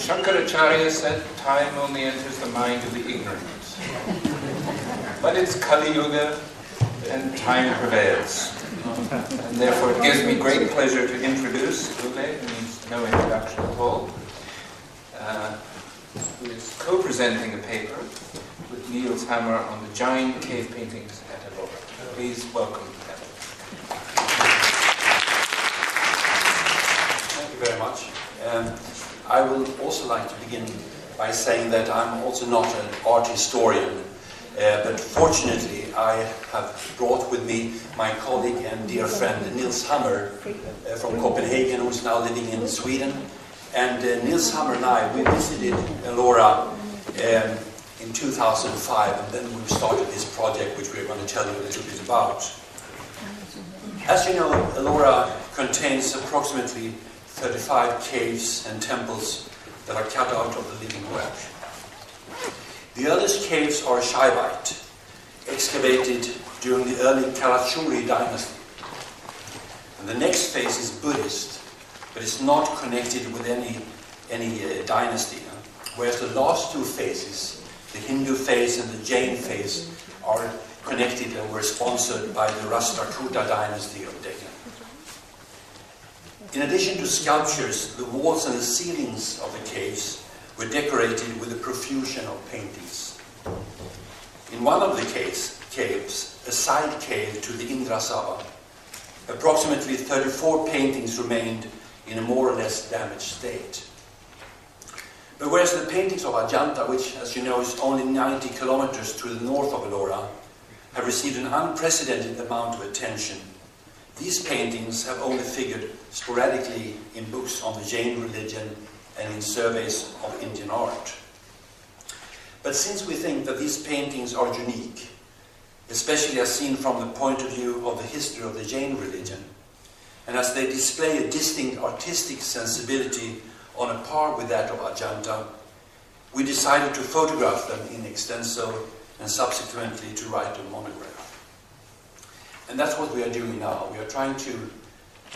Shankaracharya said, time only enters the mind of the ignorant. But it's Kali Yuga and time prevails. And therefore it gives me great pleasure to introduce Ule, who needs no introduction at all, who is co-presenting a paper with Niels Hammer on the Jain cave paintings at Ellora. Please welcome them. Thank you very much. I will also like to begin by saying that I'm also not an art historian, but fortunately I have brought with me my colleague and dear friend Niels Hammer from Copenhagen, who is now living in Sweden. And Niels Hammer and I, we visited Ellora in 2005, and then we started this project which we're going to tell you a little bit about. As you know, Ellora contains approximately 35 caves and temples that are cut out of the living rock. The earliest caves are Shaivite, excavated during the early Kalachuri dynasty. And the next phase is Buddhist, but it's not connected with any dynasty. Whereas the last two phases, the Hindu phase and the Jain phase, are connected and were sponsored by the Rashtrakuta dynasty of Deccan. In addition to sculptures, the walls and the ceilings of the caves were decorated with a profusion of paintings. In one of the caves, a side cave to the Indrasava, approximately 34 paintings remained in a more or less damaged state. But whereas the paintings of Ajanta, which as you know is only 90 kilometers to the north of Ellora, have received an unprecedented amount of attention, these paintings have only figured sporadically in books on the Jain religion and in surveys of Indian art. But since we think that these paintings are unique, especially as seen from the point of view of the history of the Jain religion, and as they display a distinct artistic sensibility on a par with that of Ajanta, we decided to photograph them in extenso and subsequently to write a monograph. And that's what we are doing now. We are trying to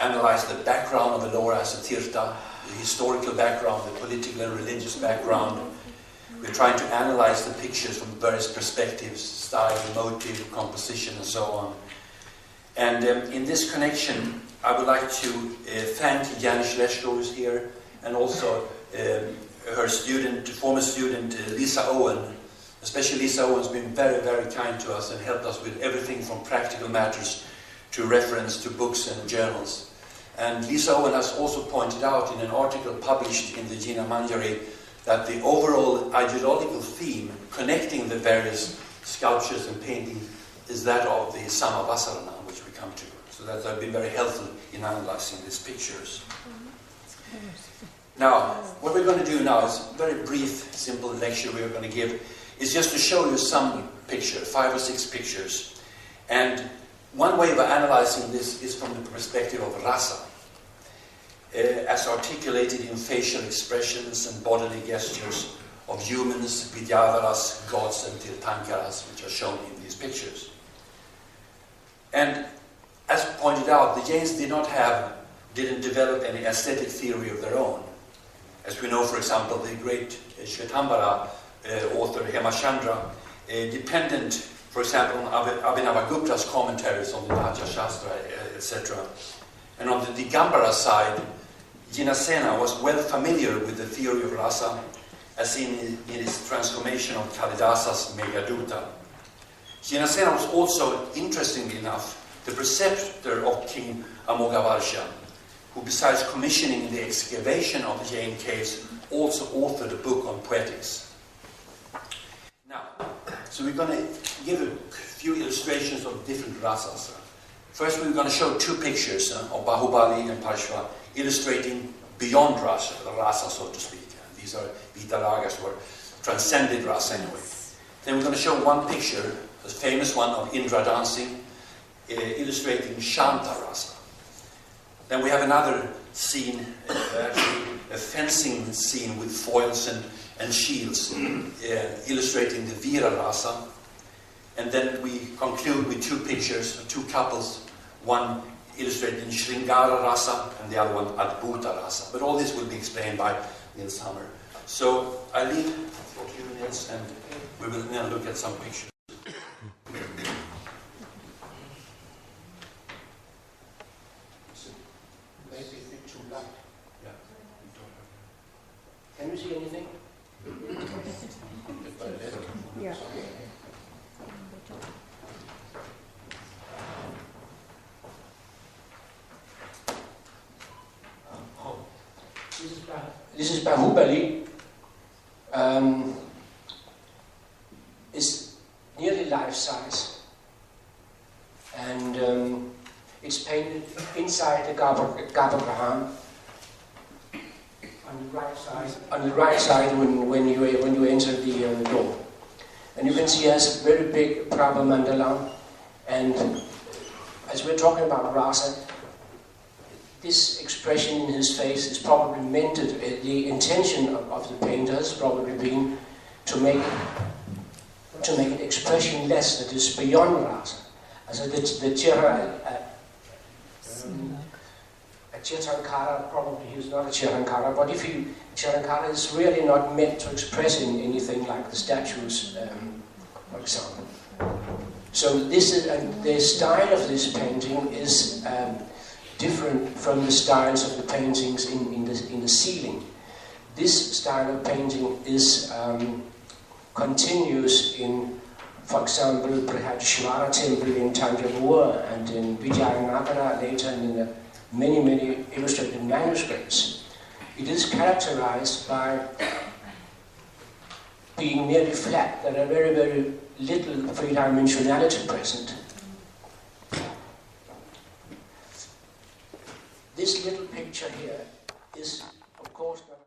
analyze the background of Ellora as a tirtha, the historical background, the political and religious background. We're trying to analyze the pictures from various perspectives, style, motive, composition, and so on. And in this connection, I would like to thank Jaina who is here, and also her student, former student, Lisa Owen. Especially Lisa Owen's been very, very kind to us and helped us with everything from practical matters to reference to books and journals. And Lisa Owen has also pointed out in an article published in the Jaina Manjari that the overall ideological theme connecting the various sculptures and paintings is that of the Samavasarana, which we come to. So that has been very helpful in analyzing these pictures. Now, what we're going to do now is a very brief, simple lecture we're going to give. Is just to show you some pictures, 5 or 6 pictures. And one way of analyzing this is from the perspective of rasa, as articulated in facial expressions and bodily gestures of humans, vidyavaras, gods and tirthankaras, which are shown in these pictures. And as pointed out, the Jains didn't develop any aesthetic theory of their own. As we know, for example, the great Shvetambara author Hemachandra, dependent, for example, on Abhinavagupta's commentaries on the Natya Shastra, etc. And on the Digambara side, Jinasena was well familiar with the theory of rasa, as in his transformation of Kalidasa's Meghaduta. Jinasena was also, interestingly enough, the preceptor of King Amogavarsha, who besides commissioning the excavation of the Jain caves, also authored a book on poetics. Now, so we're going to give a few illustrations of different rasas. First, we're going to show 2 pictures of Bahubali and Parshva, illustrating beyond rasa, the rasa, so to speak. These are Vitaragas, or transcended rasa anyway. Then we're going to show one picture, a famous one of Indra dancing, illustrating Shanta rasa. Then we have another scene, actually a fencing scene with foils and shields, illustrating the Vira rasa. And then we conclude with 2 pictures, 2 couples, one illustrating Shringara rasa and the other one Adbhuta rasa. But all this will be explained by Niels Hammer. So I leave for a few minutes and we will now look at some pictures. Maybe a bit too light. Yeah. Can you see anything? Yeah. This is Bahubali. It's nearly life-size, and it's painted inside the Garbhagriha. On the right side, when you enter the door, and you can see it has a very big Prabha mandala. And as we're talking about rasa, this expression in his face is probably meant. The intention of the painter has probably been to make it expressionless, that is beyond rasa. Also the Chirankara, probably he is not a Chirankara, but Chirankara is really not meant to express anything like the statues, for example. So this is, the style of this painting is different from the styles of the paintings in the ceiling. This style of painting is continuous in, for example, Brihadishvara temple in Tanjavur and in Vijayanagara later in the many illustrated manuscripts. It is characterized by being nearly flat. There are very little three-dimensionality present. This little picture here is, of course, not